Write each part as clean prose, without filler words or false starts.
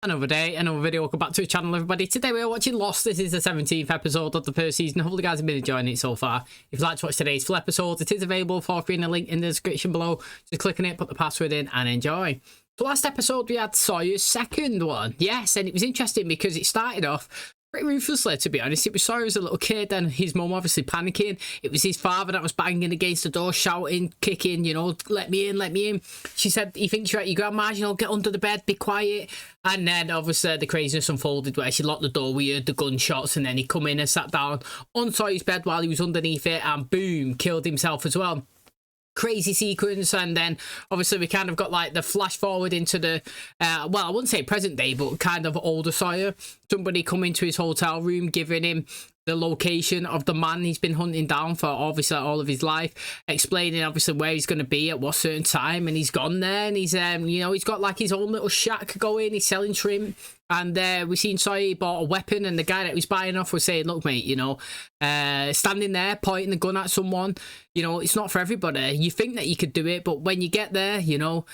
Another day, another video. Welcome back to the channel, everybody. Today we are watching Lost. This is the 17th episode of the first season. Hopefully you guys have been enjoying it so far. If you'd like to watch today's full episode, it is available for free in the link in the description below. Just click on it, put the password in and enjoy. So last episode we had Sawyer's second one. Yes, and it was interesting because it started off pretty ruthlessly, to be honest. It was Sawyer as a little kid and his mum obviously panicking. It was his father that was banging against the door, shouting, kicking, you know, let me in, let me in. She said, he thinks you're at your grandma's, you know, get under the bed, be quiet. And then obviously the craziness unfolded where she locked the door, we heard the gunshots, and then he come in and sat down on Sawyer's bed while he was underneath it and boom, killed himself as well. Crazy sequence. And then obviously we kind of got like the flash forward into the well, I wouldn't say present day, but kind of older Sawyer. Somebody come into his hotel room giving him the location of the man he's been hunting down for obviously all of his life, explaining obviously where he's going to be at what certain time, and he's gone there and he's you know, he's got like his own little shack going, he's selling shrimp. And we seen Sawyer bought a weapon, and the guy that he was buying off was saying, look mate, you know, standing there pointing the gun at someone, you know, it's not for everybody. You think that you could do it, but when you get there, you know,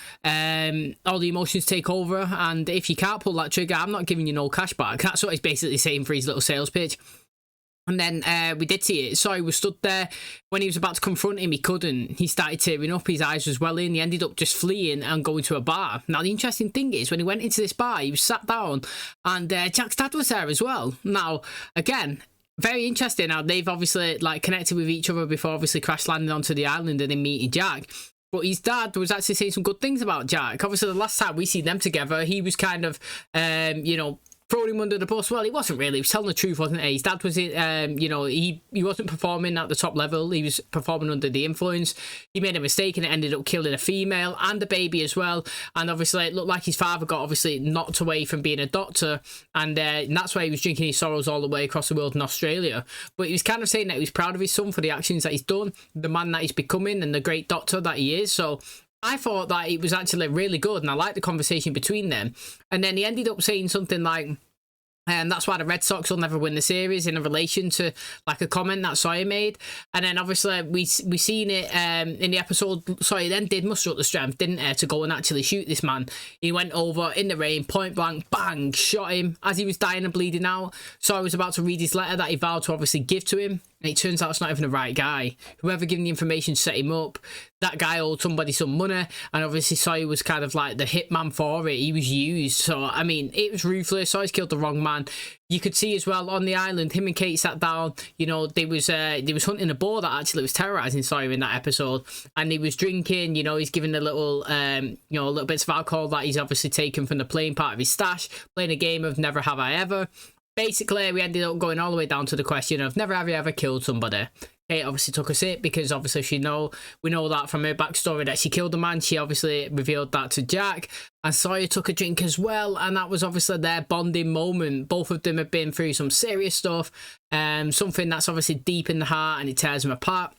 all the emotions take over, and if you can't pull that trigger, I'm not giving you no cash back. That's what he's basically saying for his little sales pitch. And then we did see it. Sawyer was stood there. When he was about to confront him, he couldn't. He started tearing up. His eyes was welling. He ended up just fleeing and going to a bar. Now, the interesting thing is, when he went into this bar, he was sat down, and Jack's dad was there as well. Now, again, very interesting how they've obviously like connected with each other before obviously crash landing onto the island and then meeting Jack. But his dad was actually saying some good things about Jack. Obviously, the last time we see them together, he was kind of, you know, throwing him under the bus. Well, he wasn't really. He was telling the truth, wasn't he? His dad was, you know, he wasn't performing at the top level. He was performing under the influence. He made a mistake and it ended up killing a female and a baby as well. And obviously, it looked like his father got obviously knocked away from being a doctor. And that's why he was drinking his sorrows all the way across the world in Australia. But he was kind of saying that he was proud of his son for the actions that he's done, the man that he's becoming, and the great doctor that he is. So I thought that it was actually really good, and I liked the conversation between them. And then he ended up saying something like, and that's why the Red Sox will never win the series, in a relation to like a comment that Sawyer made. And then obviously we seen it in the episode. Sawyer then did muster up the strength, didn't he, to go and actually shoot this man. He went over in the rain, point blank, bang, shot him as he was dying and bleeding out. Sawyer was about to read his letter that he vowed to obviously give to him. And it turns out it's not even the right guy. Whoever gave him the information set him up. That guy owed somebody some money. And obviously Sawyer was kind of like the hitman for it. He was used. So, I mean, it was ruthless. Sawyer's killed the wrong man. You could see as well on the island, him and Kate sat down. You know, they was hunting a boar that actually was terrorizing Sawyer in that episode. And he was drinking, you know, he's giving a little, you know, little bits of alcohol that he's obviously taken from the playing part of his stash. Playing a game of Never Have I Ever. Basically, we ended up going all the way down to the question of never have you ever killed somebody. Kate obviously took a sip because obviously we know that from her backstory that she killed a man. She obviously revealed that to Jack, and Sawyer took a drink as well, and that was obviously their bonding moment. Both of them have been through some serious stuff, something that's obviously deep in the heart, and it tears them apart.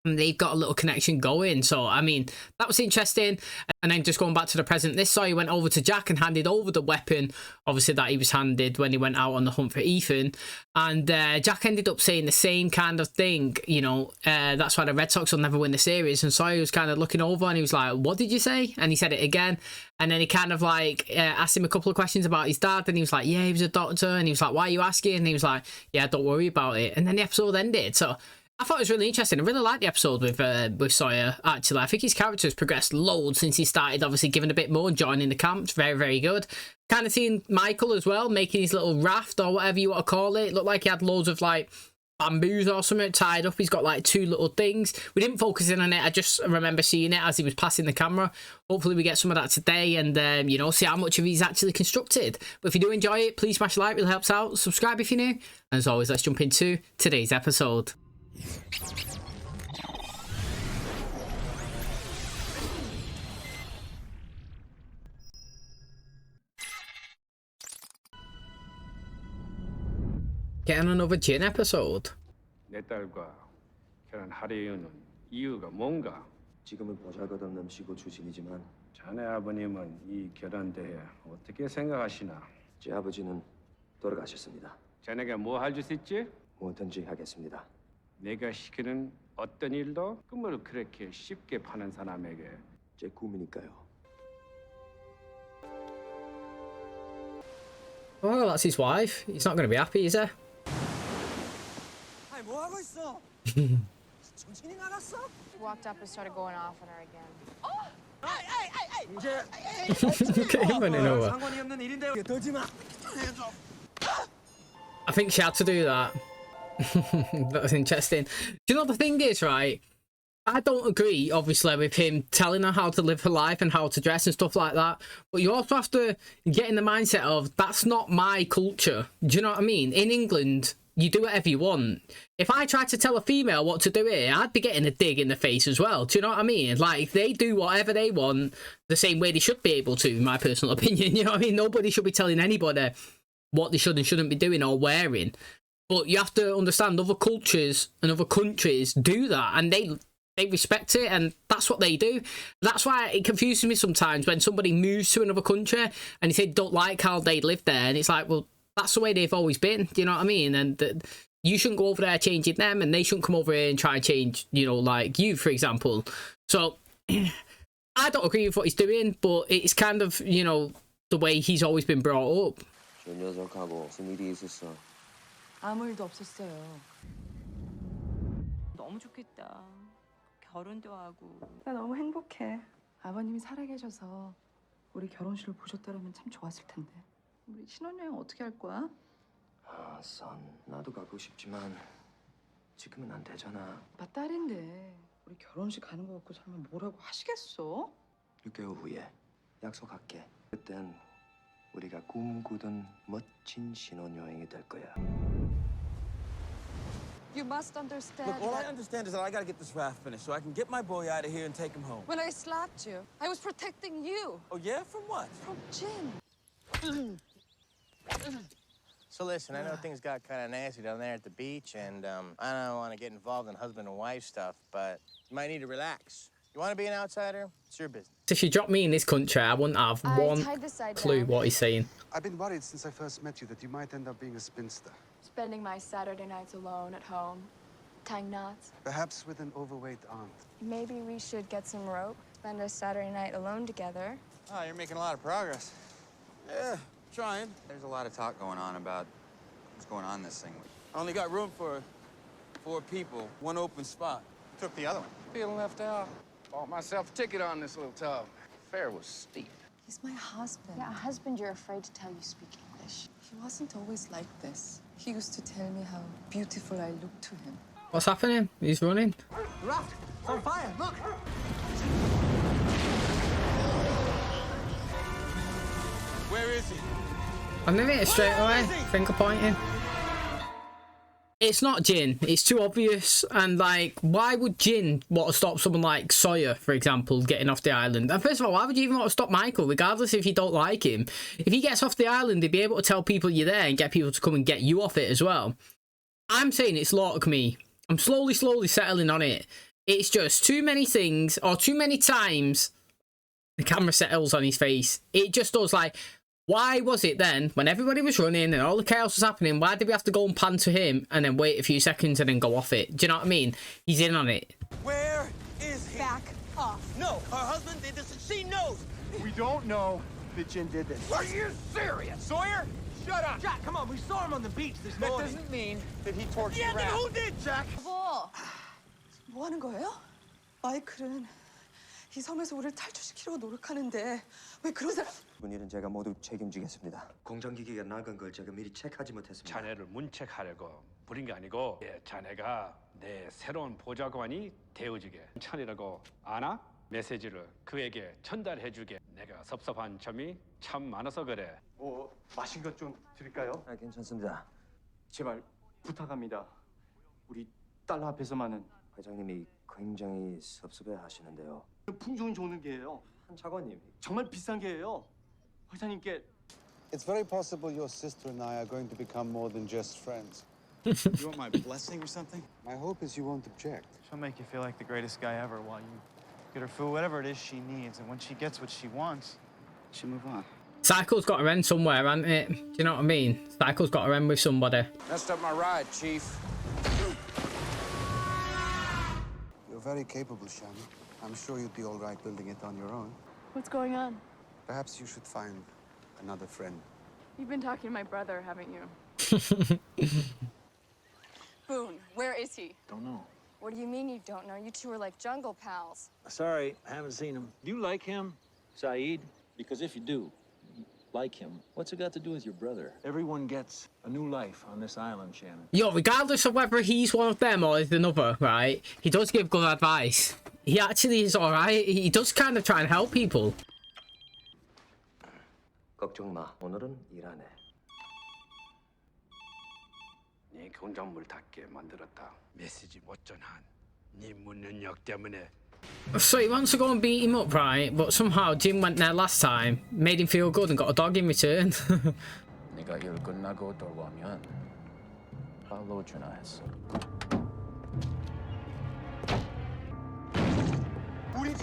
And they've got a little connection going. So, I mean, that was interesting. And then just going back to the present, this Sawyer went over to Jack and handed over the weapon, obviously, that he was handed when he went out on the hunt for Ethan. And Jack ended up saying the same kind of thing, you know, that's why the Red Sox will never win the series. And Sawyer was kind of looking over and he was like, what did you say? And he said it again. And then he kind of like asked him a couple of questions about his dad. And he was like, yeah, he was a doctor. And he was like, why are you asking? And he was like, yeah, don't worry about it. And then the episode ended. So I thought it was really interesting. I really liked the episode with Sawyer, actually. I think his character's progressed loads since he started, obviously, giving a bit more and joining the camp. It's very, very good. Kind of seen Michael as well, making his little raft or whatever you want to call it. It looked like he had loads of, like, bamboos or something tied up. He's got, like, 2 little things. We didn't focus in on it. I just remember seeing it as he was passing the camera. Hopefully we get some of that today and, you know, see how much of he's actually constructed. But if you do enjoy it, please smash a like. It really helps out. Subscribe if you're new. And as always, let's jump into today's episode. Getting another gin episode. 내 딸과 결혼하려는 이유가 뭔가? 지금은 보잘것없는 남씨고 주신이지만 자네 아버님은 이 결혼 대해 어떻게 생각하시나? 제 아버지는 돌아가셨습니다. 자네가 뭐 할 수 있지? 뭐든지 하겠습니다. 내가 시키는 어떤 일도 꿈을 그렇게 쉽게 파는 사람에게 제 꿈이니까요. Oh, that's his wife. He's not going to be happy, is he? Walked up and started going off on her again. Look at him running over. I think she had to do that. That was interesting. Do you know the thing is, right? I don't agree, obviously, with him telling her how to live her life and how to dress and stuff like that. But you also have to get in the mindset of, that's not my culture. Do you know what I mean? In England, you do whatever you want. If I tried to tell a female what to do here, I'd be getting a dig in the face as well. Do you know what I mean? Like, they do whatever they want the same way they should be able to, in my personal opinion. You know what I mean? Nobody should be telling anybody what they should and shouldn't be doing or wearing. But you have to understand other cultures and other countries do that, and they respect it, and that's what they do. That's why it confuses me sometimes when somebody moves to another country and they say don't like how they live there, and it's like, well, that's the way they've always been. Do you know what I mean? And you shouldn't go over there changing them, and they shouldn't come over here and try and change, you know, like you, for example. So I don't agree with what he's doing, but it's kind of, you know, the way he's always been brought up. 저 녀석하고 무슨 일이 있었어? 아무 일도 없었어요. 너무 좋겠다. 결혼도 하고. 나 너무 행복해. 아버님이 살아계셔서 우리 결혼식을 보셨다면 참 좋았을 텐데. 우리 신혼여행 어떻게 할 거야? 아, 선. 나도 가고 싶지만 지금은 안 되잖아. 나 딸인데 우리 결혼식 가는 거 갖고 설마 뭐라고 하시겠어? 6개월 후에 약속할게. 그땐 우리가 꿈꾸던 멋진 신혼여행이 될 거야. You must understand. Look, all I that understand is that I gotta get this raft finished so I can get my boy out of here and take him home. when I slapped you, I was protecting you Oh, yeah? From what? from Jin. So listen, I know things got kind of nasty down there at the beach, and I don't want to get involved in husband and wife stuff, but you might need to relax. You want to be an outsider? It's your business. If you dropped me in this country, I wouldn't have one tied this side clue down. what he's saying. I've been worried since I first met you that you might end up being a spinster. Spending my Saturday nights alone at home, tying knots. Perhaps with an overweight aunt. Maybe we should get some rope, spend a Saturday night alone together. Oh, you're making a lot of progress. Yeah, trying. There's a lot of talk going on about what's going on in this thing. I only got room for 4 people, 1 open spot. Took the other one. Feeling left out. Bought myself a ticket on this little tub. Fare was steep. He's my husband. Yeah, a husband you're afraid to tell you speak English. He wasn't always like this. He used to tell me how beautiful I looked to him. What's happening? He's running. Raft, it's on fire, look! Where is he? I knew it straight away. Finger pointing. It's not Jin. It's too obvious. And, like, why would Jin want to stop someone like Sawyer, for example, getting off the island? And first of all, why would you even want to stop Michael, regardless if you don't like him? If he gets off the island, he'd be able to tell people you're there and get people to come and get you off it as well. I'm saying it's me. I'm slowly settling on it. It's just too many things, or too many times the camera settles on his face. It just does, like... Why was it then, when everybody was running and all the chaos was happening, why did we have to go and pan to him and then wait a few seconds and then go off it? Do you know what I mean? He's in on it. Where is he? Back off. No, her husband did this and she knows. We don't know that Jin did this. Are you serious? Sawyer, shut up. Jack, come on, we saw him on the beach this morning. That doesn't mean that he tortured Yeah, Raft. then who did, Jack? 뭐 하는 거예요? 마이클은 이 섬에서 우리를 탈출시키려고 노력하는데 왜 그런 사람... 이번 일은 제가 모두 책임지겠습니다. 공장기기가 나간 걸 제가 미리 체크하지 못했습니다. 자네를 문책하려고 부린 게 아니고 자네가 내 새로운 보좌관이 되어주게. 찬이라고 아나? 메시지를 그에게 전달해주게. 내가 섭섭한 점이 참 많아서 그래. 뭐 마신 것 좀 드릴까요? 아, 괜찮습니다. 제발 부탁합니다. 우리 딸 앞에서만은. 회장님이 굉장히 섭섭해 하시는데요. 품종 좋은 게예요. 한 차관님. 정말 비싼 게예요. 회장님께. It's very possible your sister and I are going to become more than just friends. You want my blessing or something? My hope is you won't object. She'll make you feel like the greatest guy ever while you get her food, whatever it is she needs. And when she gets what she wants, She'll move on. Cycle's got to end somewhere, hasn't it? Do you know what I mean? Cycle's got to end with somebody. Messed up my ride, Chief. You're very capable, Shani. I'm sure you'd be all right building it on your own. What's going on? Perhaps you should find another friend. You've been talking to my brother, haven't you? Boone, where is he? Don't know. What do you mean you don't know? You two are like jungle pals. Sorry, I haven't seen him. Do you like him, Saeed? Because if you do, like him, what's it got to do with your brother? Everyone gets a new life on this island, Shannon. Yo, regardless of whether he's one of them or is another, right? He does give good advice. He actually is alright. He does kind of try and help people. 걱정 마. 오늘은 일 안 해. 네 공작물 닿게 만들었다. 메시지 못 전한 네 문능력 때문에. So he wants to go and beat him up, right? But somehow Jim went there last time, made him feel good and got a dog in return. 네가 일 끝나고 돌아오면 팔로우 주나 했어. 우리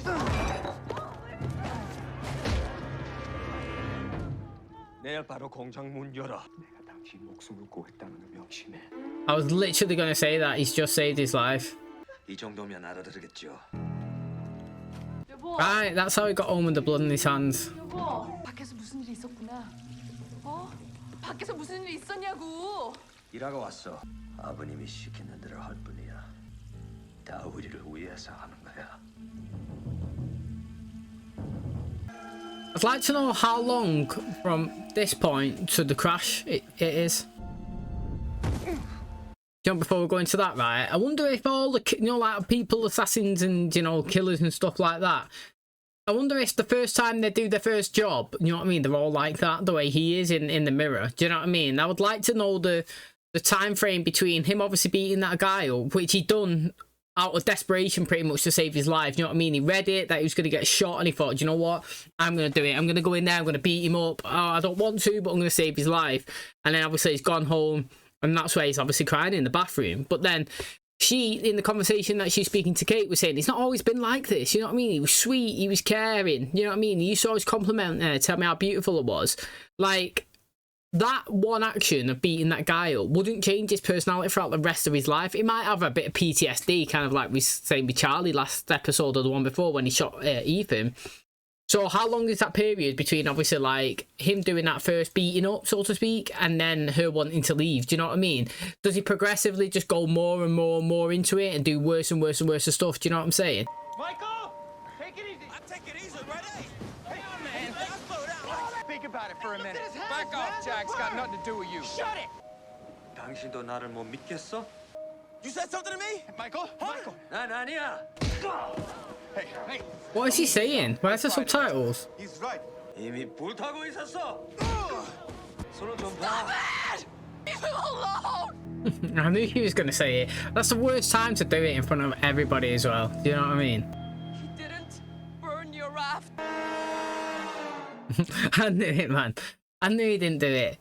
내일 바로 공장 문 열어. 내가 당신 목숨을 구했다는 걸 명심해. I was literally going to say that. He's just saved his life. 이 정도면 알아들으겠죠. Right, that's how he got home with the blood in his hands. 여보, 밖에서 무슨 일이 있었구나. 어? 밖에서 무슨 일이 있었냐고. 일하고 왔어. 아버님이 시키는 대로 할 뿐이야. 다 우리를 위해서 하는 거야. I'd like to know how long from this point to the crash it is. Before we go into that, right? I wonder if all the, you know, like people, assassins and, you know, killers and stuff like that. I wonder if the first time they do their first job, you know what I mean, they're all like that, the way he is in the mirror. Do you know what I mean? I would like to know the time frame between him obviously beating that guy up, which he done out of desperation pretty much to save his life. You know what I mean? He read it, that he was going to get shot, and he thought, you know what? I'm going to do it. I'm going to go in there, I'm going to beat him up. Oh, I don't want to, but I'm going to save his life. And then obviously he's gone home, and that's where he's obviously crying in the bathroom. But then she, in the conversation that she's speaking to Kate, was saying, he's not always been like this. You know what I mean? He was sweet, he was caring. You know what I mean? He used to always compliment her, tell me how beautiful it was. Like, that one action of beating that guy up wouldn't change his personality throughout the rest of his life. He might have a bit of PTSD, kind of like we saying with Charlie last episode or the one before when he shot Ethan. So how long is that period between obviously like him doing that first beating up, so to speak, and then her wanting to leave? Do you know what I mean? Does he progressively just go more and more and more into it and do worse and worse and worse stuff? Do you know what I'm saying? Michael, take it easy. I'm taking it easy, right? Hey, man, slow down. Think about it for a minute. Back off, Jack. It's got nothing to do with you. Shut it. 당신도 나를 못 믿겠어? You said something to me, Michael. Michael. 난 아니야. Hey, hey. What is he saying? Where's the subtitles? He's right. 이미 불타고 있었어. 손을 좀 봐. Leave him alone. I knew he was going to say it. That's the worst time to do it in front of everybody as well. Do you know what I mean? He didn't burn your raft. I knew it, man. I knew he didn't do it.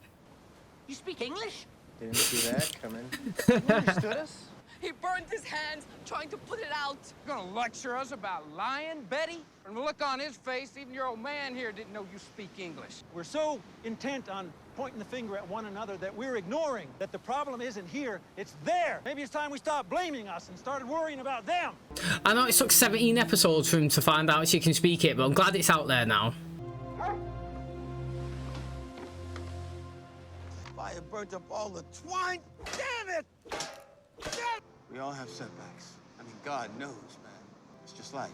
You speak English? Didn't see that coming. You understood us? He burned his hands trying to put it out. You're gonna lecture us about lying, Betty? From the look on his face, even your old man here didn't know you speak English. We're so intent on pointing the finger at one another that we're ignoring that the problem isn't here, it's there. Maybe it's time we stopped blaming us and started worrying about them. I know it took 17 episodes for him to find out she can speak it, but I'm glad it's out there now. Fire burnt up all the twine. Damn it! We all have setbacks. I mean, God knows, man. It's just life.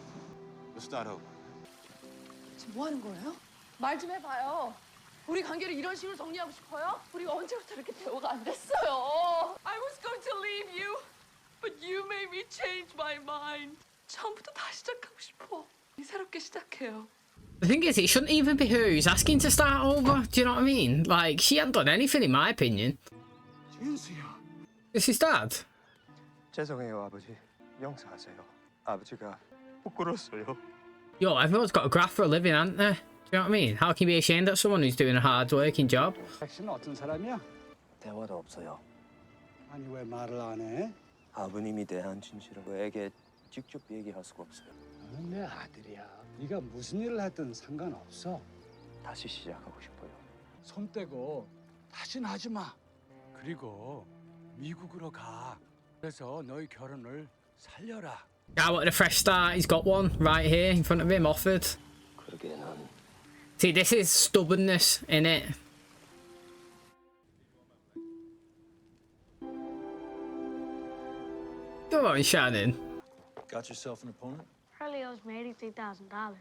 We'll start over. 지금 뭐 하는 거예요? 말 좀 해봐요. 우리 관계를 이런 식으로 정리하고 싶어요? 우리가 언제부터 이렇게 대화가 안 됐어요? I was going to leave you, but you made me change my mind. 처음부터 다시 시작하고 싶어. 새롭게 시작해요. The thing is, it shouldn't even be her who's asking to start over. Do you know what I mean? Like, she hadn't done anything, in my opinion. It's his dad. 죄송해요, 아버지. 용서하세요. 아버지가 부끄러웠어요. Yo, everyone's got a graft for a living, haven't they? Do you know what I mean? How can you be ashamed of someone who's doing a hard-working job? 당신은 어떤 사람이야? 대화도 없어요. 아니 왜 말을 안 해? 아버님이 대한 진실을 애에게 직접 얘기할 수가 없어요. 너는 내 아들이야. 네가 무슨 일을 했든 상관없어. 다시 시작하고 싶어요. 손 떼고 다시는 하지 마. 그리고 미국으로 가. 그래서 너희 결혼을 살려라. Guy wanted a fresh start. He's got one right here in front of him, offered. 그러게 난 See, this is stubbornness, innit? Come on, Shannon. Got yourself an opponent? Hurley owes me $83,000.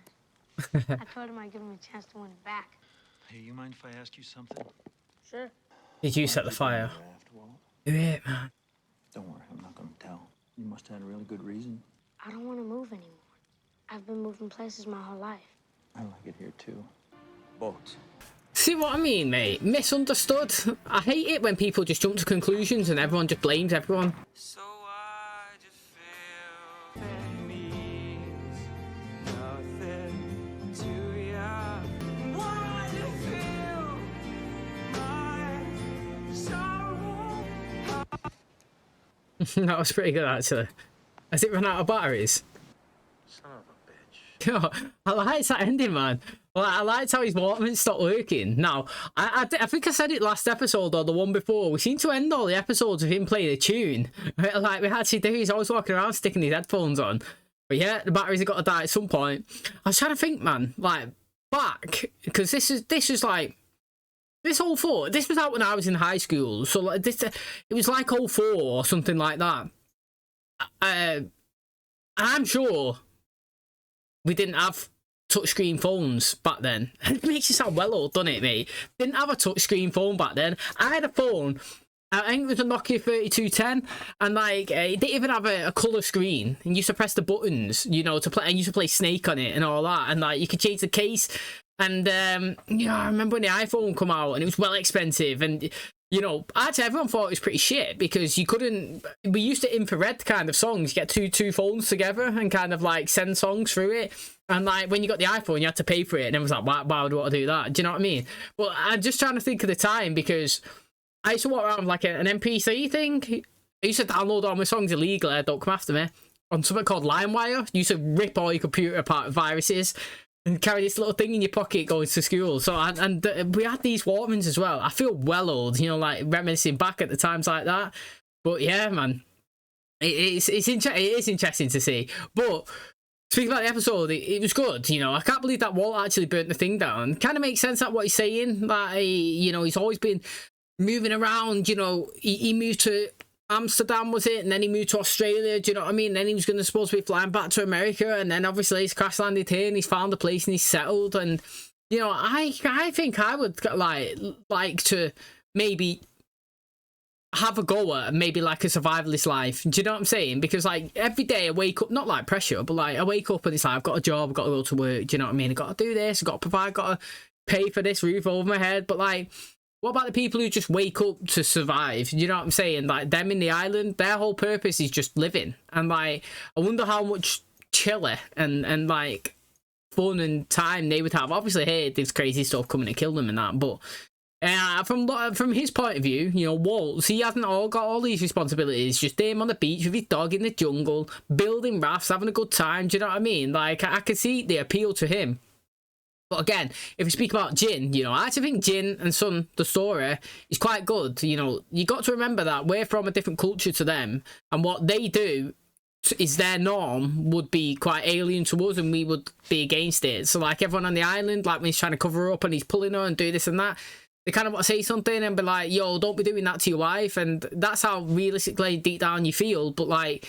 I told him I'd give him a chance to win it back. Hey, you mind if I ask you something? Sure. Did you set the fire? Do it, man. Don't worry, I'm not gonna tell. You must have had a really good reason. I don't want to move anymore. I've been moving places my whole life. I like it here too. Boats. See what I mean, mate? Misunderstood. I hate it when people just jump to conclusions and everyone just blames everyone. So I just feel that means nothing to ya. Why do you feel my sorrow? That was pretty good, actually. Has it run out of batteries? Son of a bitch. I liked that ending, man. Well, I liked how his Walkman stopped working. Now, I think I said it last episode or the one before. We seem to end all the episodes with him playing a tune. Like we actually do. He's always walking around sticking his headphones on. But yeah, the batteries have got to die at some point. I was trying to think, man, like back, because this is like this whole four. This was out when I was in high school, so like this, it was like 04 or something like that. I'm sure we didn't have touchscreen phones back then. It makes you sound well old, doesn't it, mate? Didn't have a touchscreen phone back then. I had a phone, I think it was a Nokia 3210, and like it didn't even have a colour screen. And you used to press the buttons, you know, to play. And you used to play Snake on it and all that. And like you could change the case. And you know, I remember when the iPhone come out, and it was well expensive. And you know, actually everyone thought it was pretty shit because you couldn't. We used to infrared kind of songs. You get two phones together and kind of like send songs through it. And like when you got the iPhone, you had to pay for it, and it was like, why would I want to do that? Do you know what I mean? Well, I'm just trying to think of the time because I used to walk around with like an MP3 thing. I used to download all my songs illegally. Don't come after me. On something called LimeWire. You used to rip all your computer apart with viruses and carry this little thing in your pocket going to school. So we had these Walkmans as well. I feel well old, you know, like reminiscing back at the times like that. But yeah, man, it is interesting to see. But speaking about the episode, it was good, you know. I can't believe that Walt actually burnt the thing down. Kind of makes sense that what he's saying. Like, you know, he's always been moving around, you know. He moved to Amsterdam, was it? And then he moved to Australia, do you know what I mean? Then he was supposed to be flying back to America, and then obviously he's crash landed here and he's found a place and he's settled. And, you know, I think I would like to maybe have a go at maybe like a survivalist life. Do you know what I'm saying? Because like every day I wake up, not like pressure, but like I wake up and it's like I've got a job, I've got to go to work. Do you know what I mean? I've got to do this, I've got to provide, got to pay for this roof over my head. But like, what about the people who just wake up to survive? You know what I'm saying? Like them in the island, their whole purpose is just living. And like, I wonder how much chiller and like fun and time they would have. Obviously, hey, there's crazy stuff coming to kill them and that, but from his point of view, you know, Waltz, he hasn't got all these responsibilities. Just him on the beach with his dog in the jungle, building rafts, having a good time. Do you know what I mean? Like, I can see the appeal to him. But again, if we speak about Jin, you know, I actually think Jin and Sun, the story, is quite good. You know, you got to remember that we're from a different culture to them, and what they do is their norm would be quite alien to us, and we would be against it. So like everyone on the island, like when he's trying to cover her up and he's pulling her and do this and that, they kind of want to say something and be like, yo, don't be doing that to your wife. And that's how realistically deep down you feel. But like,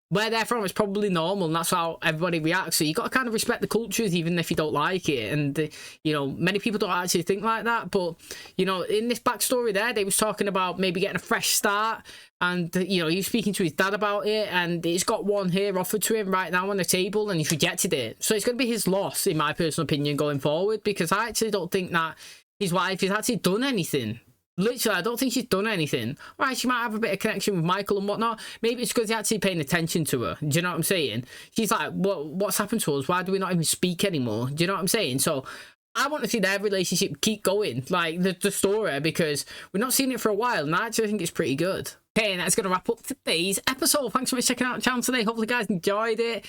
where they're from, it's probably normal, and that's how everybody reacts. So you got to kind of respect the cultures, even if you don't like it. And you know, many people don't actually think like that. But you know, in this backstory there, they was talking about maybe getting a fresh start, and you know, he was speaking to his dad about it, and he's got one here offered to him right now on the table, and he's rejected it. So it's going to be his loss, in my personal opinion, going forward, because I actually don't think that his wife has actually done anything. Literally, I don't think she's done anything. All right, she might have a bit of connection with Michael and whatnot. Maybe it's because he's actually paying attention to her. Do you know what I'm saying? She's like, what's happened to us? Why do we not even speak anymore? Do you know what I'm saying? So I want to see their relationship keep going, like the story, because we're not seeing it for a while, and I actually think it's pretty good. Okay, and that's going to wrap up today's episode. Thanks so much for checking out the channel today. Hopefully you guys enjoyed it.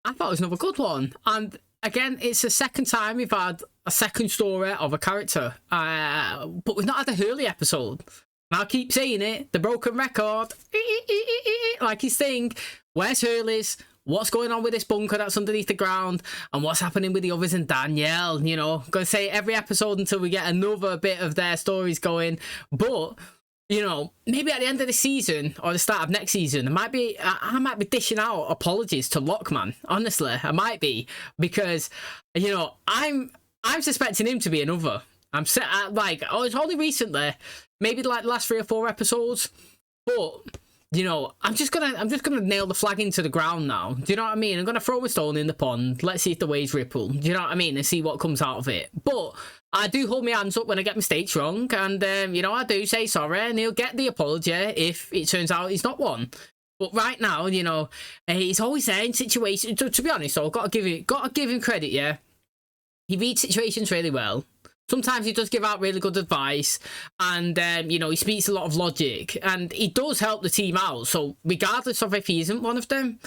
I thought it was another good one. And again, it's the second time we've had a second story of a character, but we've not had a Hurley episode. And I'll keep saying it, the broken record, like he's saying, where's Hurley's? What's going on with this bunker that's underneath the ground? And what's happening with the others and Danielle? You know, gonna say every episode until we get another bit of their stories going. But you know, maybe at the end of the season or the start of next season, I might be dishing out apologies to Lockman. Honestly, I might be, because, you know, I'm suspecting him to be another. I'm set at, like, oh, it's only recently, maybe like the last 3 or 4 episodes, but, you know, I'm just gonna nail the flag into the ground now. Do you know what I mean? I'm gonna throw a stone in the pond. Let's see if the waves ripple. Do you know what I mean? And see what comes out of it. But I do hold my hands up when I get mistakes wrong, and you know, I do say sorry, and he'll get the apology if it turns out he's not one. But right now, you know, he's always there in situations. To be honest, though, gotta give him credit. Yeah, he reads situations really well. Sometimes he does give out really good advice, and you know, he speaks a lot of logic, and he does help the team out. So regardless of if he isn't one of them,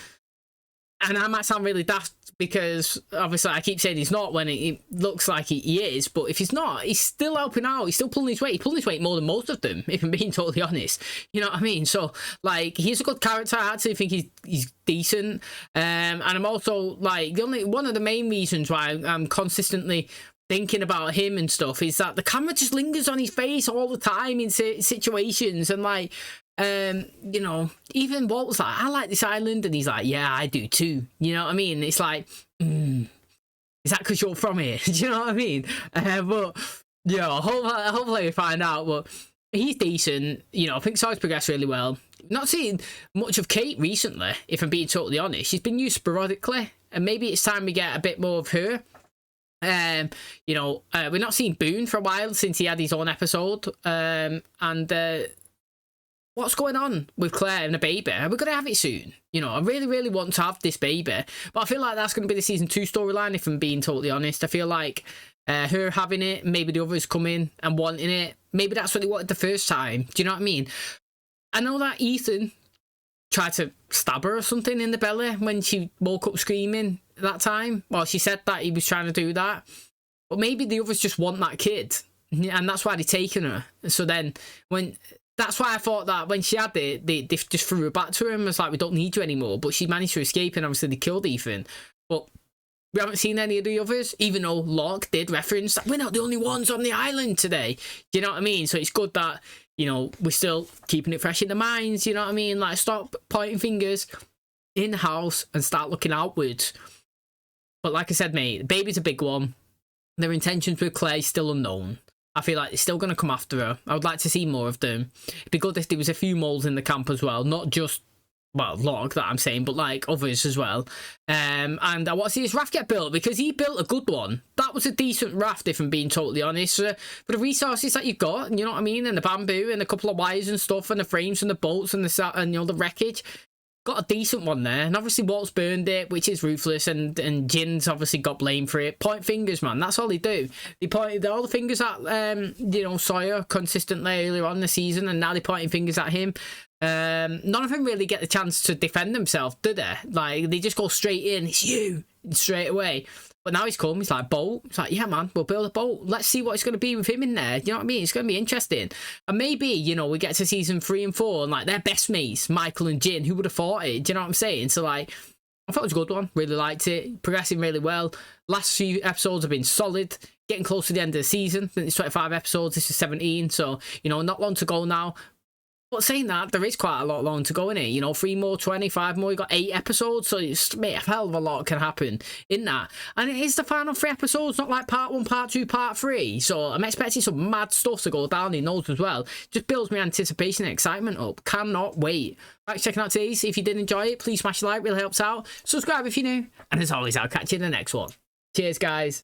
and I might sound really daft because obviously I keep saying he's not when it looks like he is, but if he's not, he's still helping out. He's still pulling his weight. He's pulling his weight more than most of them, if I'm being totally honest. You know what I mean? So, like, he's a good character. I actually think he's decent. And I'm also, like, one of the main reasons why I'm consistently thinking about him and stuff is that the camera just lingers on his face all the time in situations, and like, you know, even Walt was like, I like this island, and he's like, yeah, I do too. You know what I mean? It's like, is that because you're from here? Do you know what I mean? But you know, hopefully we find out. But he's decent. You know, I think Sar's progressed really well. Not seeing much of Kate recently, if I'm being totally honest. She's been used sporadically, and maybe it's time we get a bit more of her. You know, we're not seeing Boone for a while since he had his own episode, and what's going on with Claire and the baby? Are we going to have it soon? You know, I really want to have this baby, but I feel like that's going to be the season 2 storyline, if I'm being totally honest. I feel like her having it, maybe the others coming and wanting it, maybe that's what they wanted the first time. Do you know what I mean? I know that Ethan tried to stab her or something in the belly when she woke up screaming that time. Well, she said that he was trying to do that, but maybe the others just want that kid, and that's why they're taking her. So then that's why I thought that when she had it, they just threw her back to him. It's like, we don't need you anymore. But she managed to escape, and obviously they killed Ethan. But we haven't seen any of the others, even though Locke did reference that we're not the only ones on the island today. Do you know what I mean? So it's good that, you know, we're still keeping it fresh in the minds. You know what I mean? Like, stop pointing fingers in the house and start looking outwards. But like I said, mate, the baby's a big one. Their intentions with Claire is still unknown. I feel like they're still going to come after her. I would like to see more of them. It'd be good if there was a few moles in the camp as well. Not just, well, Locke that I'm saying, but like others as well. And I want to see his raft get built, because he built a good one. That was a decent raft, if I'm being totally honest. For the resources that you've got, you know what I mean? And the bamboo and a couple of wires and stuff, and the frames and the bolts and and you know, the wreckage. Got a decent one there, and obviously Walt's burned it, which is ruthless, and Jin's obviously got blame for it. Point fingers, man, that's all they do. They pointed all the fingers at you know, Sawyer consistently earlier on in the season, and now they're pointing fingers at him. None of them really get the chance to defend themselves, do they? Like, they just go straight in, it's you, straight away. But now he's come, he's like, boat. It's like, yeah, man, we'll build a boat. Let's see what it's going to be with him in there. You know what I mean? It's going to be interesting. And maybe, you know, we get to season 3 and 4, and like, they're best mates, Michael and Jin. Who would have thought it? Do you know what I'm saying? So like, I thought it was a good one. Really liked it. Progressing really well. Last few episodes have been solid. Getting close to the end of the season. I think it's 25 episodes. This is 17. So, you know, not long to go now. But saying that, there is quite a lot long to go in it. You know, 3 more, 25 more, you got 8 episodes. So, it's, mate, a hell of a lot can happen in that. And it is the final 3 episodes, not like part 1, part 2, part 3. So, I'm expecting some mad stuff to go down in those as well. Just builds my anticipation and excitement up. Cannot wait. Thanks for checking out today's. If you did enjoy it, please smash the like, really helps out. Subscribe if you're new. And as always, I'll catch you in the next one. Cheers, guys.